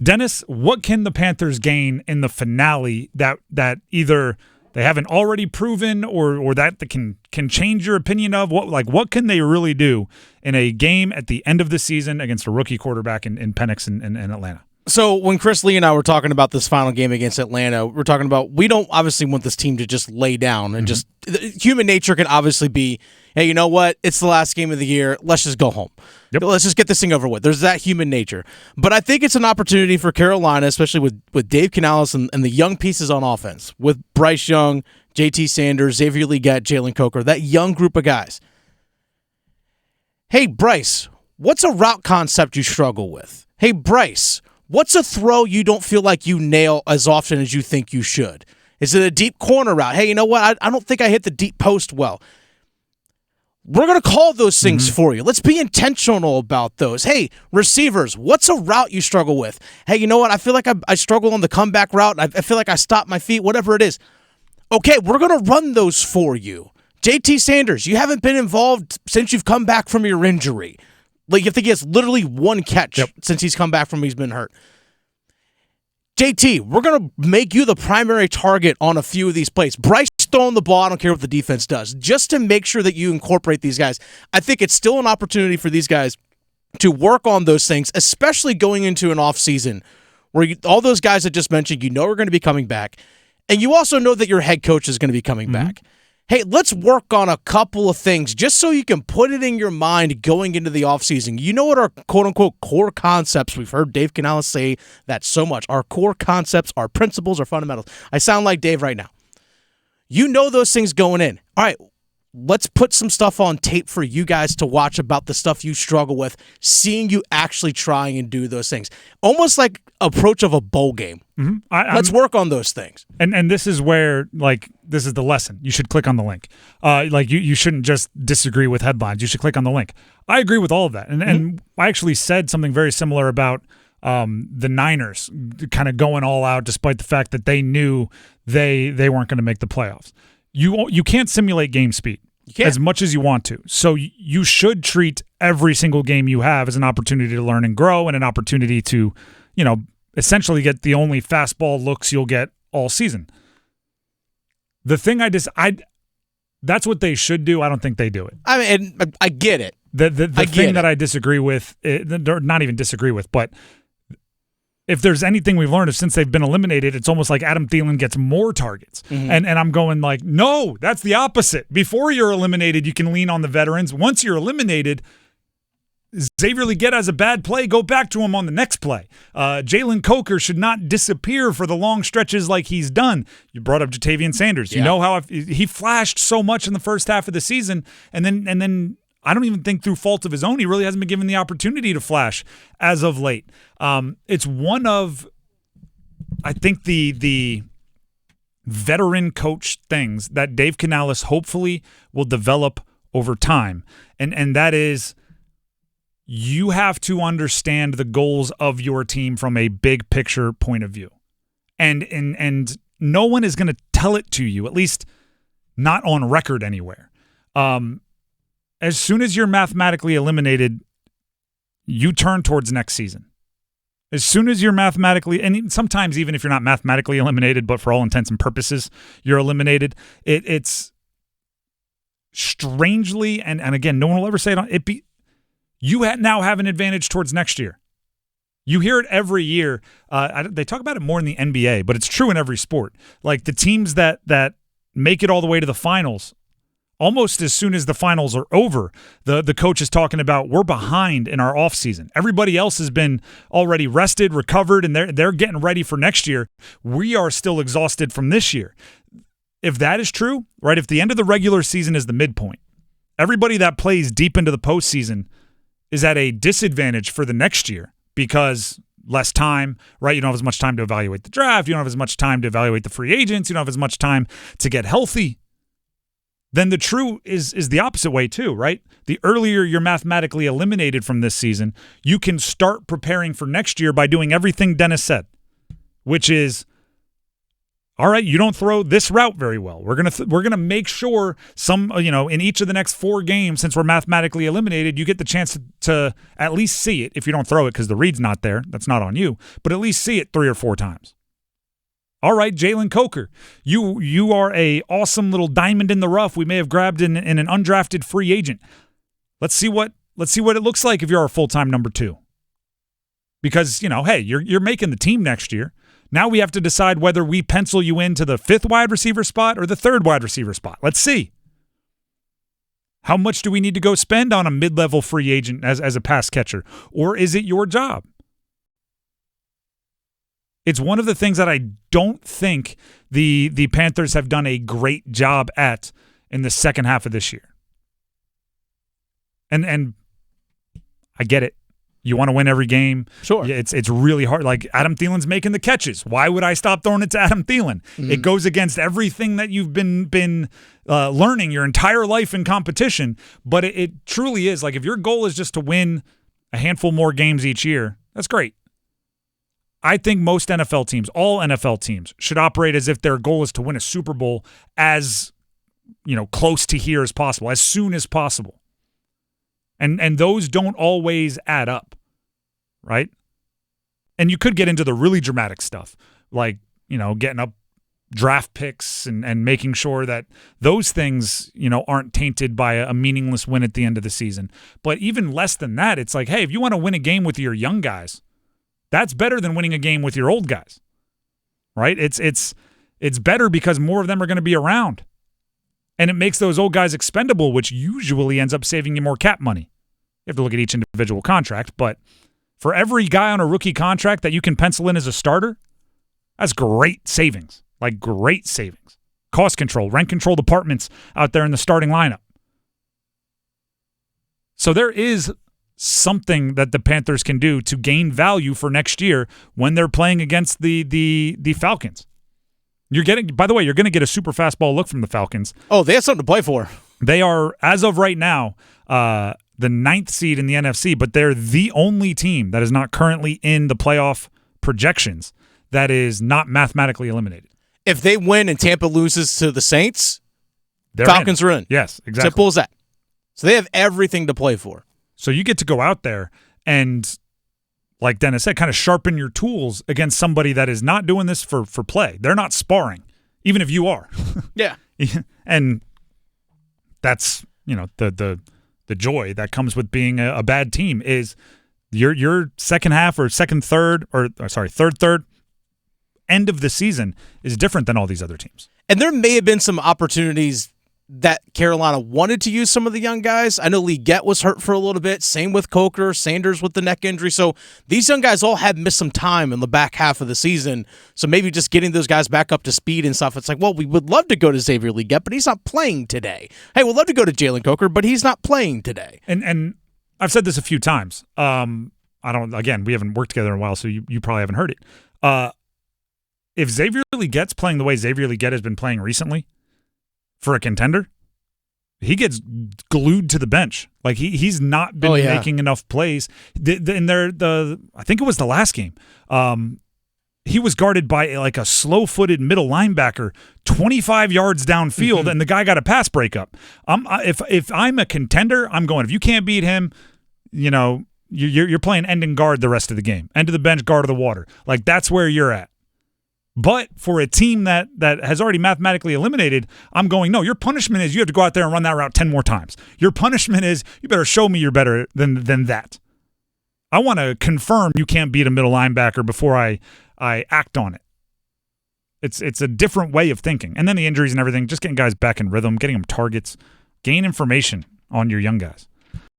Dennis, what can the Panthers gain in the finale that either they haven't already proven or that can change your opinion of? What can they really do in a game at the end of the season against a rookie quarterback in Penix in Atlanta? So when Chris Lee and I were talking about this final game against Atlanta, we're talking about we don't obviously want this team to just lay down and just human nature can obviously be, hey, you know what? It's the last game of the year. Let's just go home. Yep. Let's just get this thing over with. There's that human nature. But I think it's an opportunity for Carolina, especially with Dave Canales and the young pieces on offense, with Bryce Young, JT Sanders, Xavier Legette, Jalen Coker, that young group of guys. Hey, Bryce, what's a route concept you struggle with? Hey, Bryce, what's a throw you don't feel like you nail as often as you think you should? Is it a deep corner route? Hey, you know what? I don't think I hit the deep post well. We're going to call those things for you. Let's be intentional about those. Hey, receivers, what's a route you struggle with? Hey, you know what? I feel like I struggle on the comeback route. I feel like I stop my feet, whatever it is. Okay, we're going to run those for you. JT Sanders, you haven't been involved since you've come back from your injury. Like, I think he has literally one catch since he's come back from he's been hurt. JT, we're going to make you the primary target on a few of these plays. Bryce throwing the ball, I don't care what the defense does, just to make sure that you incorporate these guys. I think it's still an opportunity for these guys to work on those things, especially going into an offseason where all those guys I just mentioned, you know are going to be coming back, and you also know that your head coach is going to be coming back. Hey, let's work on a couple of things just so you can put it in your mind going into the offseason. You know what our quote-unquote core concepts, we've heard Dave Canales say that so much, our core concepts, our principles, our fundamentals. I sound like Dave right now. You know those things going in. All right, let's put some stuff on tape for you guys to watch about the stuff you struggle with, seeing you actually trying and do those things. Almost like approach of a bowl game. Let's work on those things. And this is where, this is the lesson. You should click on the link. You shouldn't just disagree with headlines. You should click on the link. I agree with all of that. And I actually said something very similar about the Niners kind of going all out despite the fact that they knew they weren't going to make the playoffs. You can't simulate game speed as much as you want to. So you should treat every single game you have as an opportunity to learn and grow and an opportunity to, essentially get the only fastball looks you'll get all season. The thing that's what they should do. I don't think they do it. I mean, I get it. The thing that I disagree with, not even disagree with, but if there's anything we've learned since they've been eliminated, it's almost like Adam Thielen gets more targets. And I'm going no, that's the opposite. Before you're eliminated, you can lean on the veterans. Once you're eliminated, Xavier Legette has a bad play, go back to him on the next play. Jalen Coker should not disappear for the long stretches like he's done. You brought up Jadeveon Sanders. You know how he flashed so much in the first half of the season, and then I don't even think through fault of his own, he really hasn't been given the opportunity to flash as of late. It's one of, I think, the veteran coach things that Dave Canales hopefully will develop over time, and that is, you have to understand the goals of your team from a big picture point of view. And no one is going to tell it to you, at least not on record anywhere. As soon as you're mathematically eliminated, you turn towards next season. As soon as you're mathematically, and sometimes even if you're not mathematically eliminated, but for all intents and purposes, you're eliminated, it's strangely, and again, no one will ever say it, you now have an advantage towards next year. You hear it every year. They talk about it more in the NBA, but it's true in every sport. Like the teams that make it all the way to the finals, almost as soon as the finals are over, the coach is talking about we're behind in our offseason. Everybody else has been already rested, recovered, and they're getting ready for next year. We are still exhausted from this year. If that is true, right, if the end of the regular season is the midpoint, everybody that plays deep into the postseason is at a disadvantage for the next year because less time, right? You don't have as much time to evaluate the draft. You don't have as much time to evaluate the free agents. You don't have as much time to get healthy. Then the true is the opposite way too, right? The earlier you're mathematically eliminated from this season, you can start preparing for next year by doing everything Dennis said, which is all right, you don't throw this route very well. We're gonna make sure in each of the next 4 games, since we're mathematically eliminated, you get the chance to at least see it. If you don't throw it because the read's not there, that's not on you, but at least see it 3 or 4 times. All right, Jalen Coker, you are a awesome little diamond in the rough we may have grabbed in an undrafted free agent. Let's see what it looks like if you're our full-time number 2. Because, hey, you're making the team next year. Now we have to decide whether we pencil you into the 5th wide receiver spot or the 3rd wide receiver spot. Let's see. How much do we need to go spend on a mid-level free agent as a pass catcher? Or is it your job? It's one of the things that I don't think the Panthers have done a great job at in the second half of this year. And I get it. You want to win every game. Sure. It's really hard. Like, Adam Thielen's making the catches. Why would I stop throwing it to Adam Thielen? Mm-hmm. It goes against everything that you've been learning your entire life in competition. But it truly is. Like, if your goal is just to win a handful more games each year, that's great. I think most NFL teams, all NFL teams, should operate as if their goal is to win a Super Bowl as, close to here as possible, as soon as possible. And those don't always add up, right? And you could get into the really dramatic stuff, like, getting up draft picks and making sure that those things, aren't tainted by a meaningless win at the end of the season. But even less than that, it's like, hey, if you want to win a game with your young guys, that's better than winning a game with your old guys, right? It's better because more of them are going to be around. And it makes those old guys expendable, which usually ends up saving you more cap money. You have to look at each individual contract, but for every guy on a rookie contract that you can pencil in as a starter, that's great savings, like great savings. Cost control, rent-controlled apartments out there in the starting lineup. So there is something that the Panthers can do to gain value for next year when they're playing against the Falcons. By the way, you're going to get a super fastball look from the Falcons. Oh, they have something to play for. They are, as of right now, the 9th seed in the NFC, but they're the only team that is not currently in the playoff projections that is not mathematically eliminated. If they win and Tampa loses to the Saints, Falcons are in. Yes, exactly. Simple as that. So they have everything to play for. So you get to go out there and, like Dennis said, kind of sharpen your tools against somebody that is not doing this for play. They're not sparring, even if you are. Yeah. And that's, the joy that comes with being a bad team is your second half or third end of the season is different than all these other teams. And there may have been some opportunities that Carolina wanted to use some of the young guys. I know Legette was hurt for a little bit. Same with Coker, Sanders with the neck injury. So these young guys all have missed some time in the back half of the season. So maybe just getting those guys back up to speed and stuff. It's like, well, we would love to go to Xavier Legette, but he's not playing today. Hey, we'd love to go to Jalen Coker, but he's not playing today. And I've said this a few times. We haven't worked together in a while, so you probably haven't heard it. If Xavier Legette's playing the way Xavier Legette has been playing recently, for a contender, he gets glued to the bench. Like he's not been making enough plays. I think it was the last game. He was guarded by like a slow-footed middle linebacker 25 yards downfield, and the guy got a pass breakup. If I'm a contender, I'm going. If you can't beat him, you're playing end and guard the rest of the game. End of the bench, guard of the water. Like that's where you're at. But for a team that has already mathematically eliminated, I'm going, no, your punishment is you have to go out there and run that route 10 more times. Your punishment is you better show me you're better than that. I want to confirm you can't beat a middle linebacker before I act on it. It's a different way of thinking. And then the injuries and everything, just getting guys back in rhythm, getting them targets, gain information on your young guys.